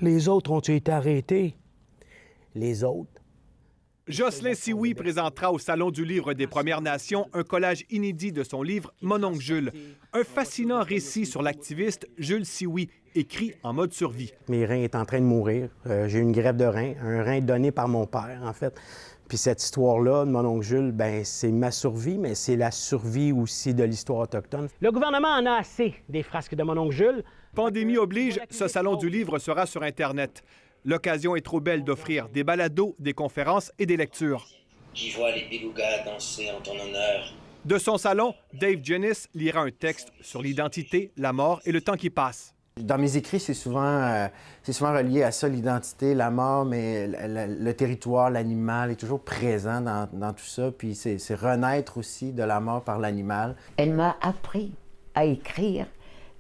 Les autres ont-ils été arrêtés? Les autres? Jocelyn Sioui présentera au Salon du livre des Premières Nations un collage inédit de son livre « Mon oncle Jules », un fascinant récit sur l'activiste Jules Sioui, écrit en mode survie. Mes reins étaient en train de mourir. J'ai eu une greffe de rein, un rein donné par mon père, en fait. Puis cette histoire-là de mon oncle Jules, bien, c'est ma survie, mais c'est la survie aussi de l'histoire autochtone. Le gouvernement en a assez des frasques de mon oncle Jules. Pandémie oblige, ce Salon du livre sera sur Internet. L'occasion est trop belle d'offrir des balados, des conférences et des lectures. J'y vois les belugas danser en ton honneur. De son salon, Dave Jennis lira un texte sur l'identité, la mort et le temps qui passe. Dans mes écrits, c'est souvent relié à ça, l'identité, la mort, mais le territoire, l'animal est toujours présent dans tout ça. Puis c'est renaître aussi de la mort par l'animal. Elle m'a appris à écrire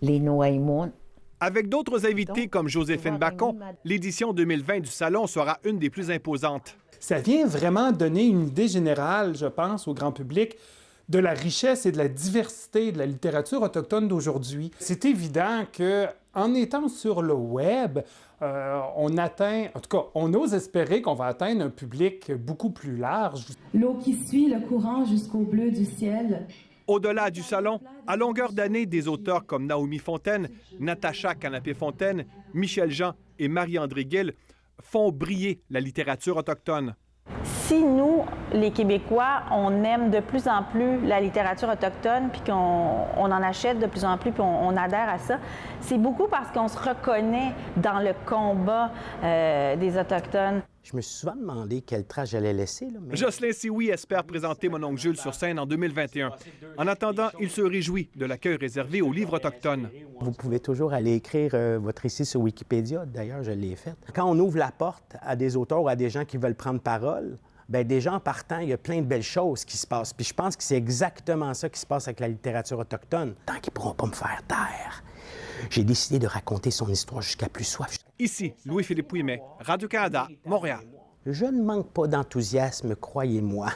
les Noaimons. Avec d'autres invités comme Joséphine Bacon, l'édition 2020 du Salon sera une des plus imposantes. Ça vient vraiment donner une idée générale, je pense, au grand public de la richesse et de la diversité de la littérature autochtone d'aujourd'hui. C'est évident qu'en étant sur le web, on atteint, en tout cas, on ose espérer qu'on va atteindre un public beaucoup plus large. L'eau qui suit le courant jusqu'au bleu du ciel. Au-delà du salon, à longueur d'année, des auteurs comme Naomi Fontaine, Natacha Canapé-Fontaine, Michel Jean et Marie-André Gill font briller la littérature autochtone. Si nous, les Québécois, on aime de plus en plus la littérature autochtone, puis qu'on en achète de plus en plus, puis on adhère à ça, c'est beaucoup parce qu'on se reconnaît dans le combat des Autochtones. Je me suis souvent demandé quelle trace j'allais laisser. Là, mais... Jocelyn Sioui espère présenter Mon oncle Jules sur scène en 2021. En attendant, il se réjouit de l'accueil réservé aux livres autochtones. Vous pouvez toujours aller écrire votre récit sur Wikipédia. D'ailleurs, je l'ai fait. Quand on ouvre la porte à des auteurs ou à des gens qui veulent prendre parole, bien, déjà en partant, il y a plein de belles choses qui se passent. Puis je pense que c'est exactement ça qui se passe avec la littérature autochtone. Tant qu'ils ne pourront pas me faire taire, j'ai décidé de raconter son histoire jusqu'à plus soif. Ici, Louis-Philippe Ouimet, Radio-Canada, Montréal. Je ne manque pas d'enthousiasme, croyez-moi.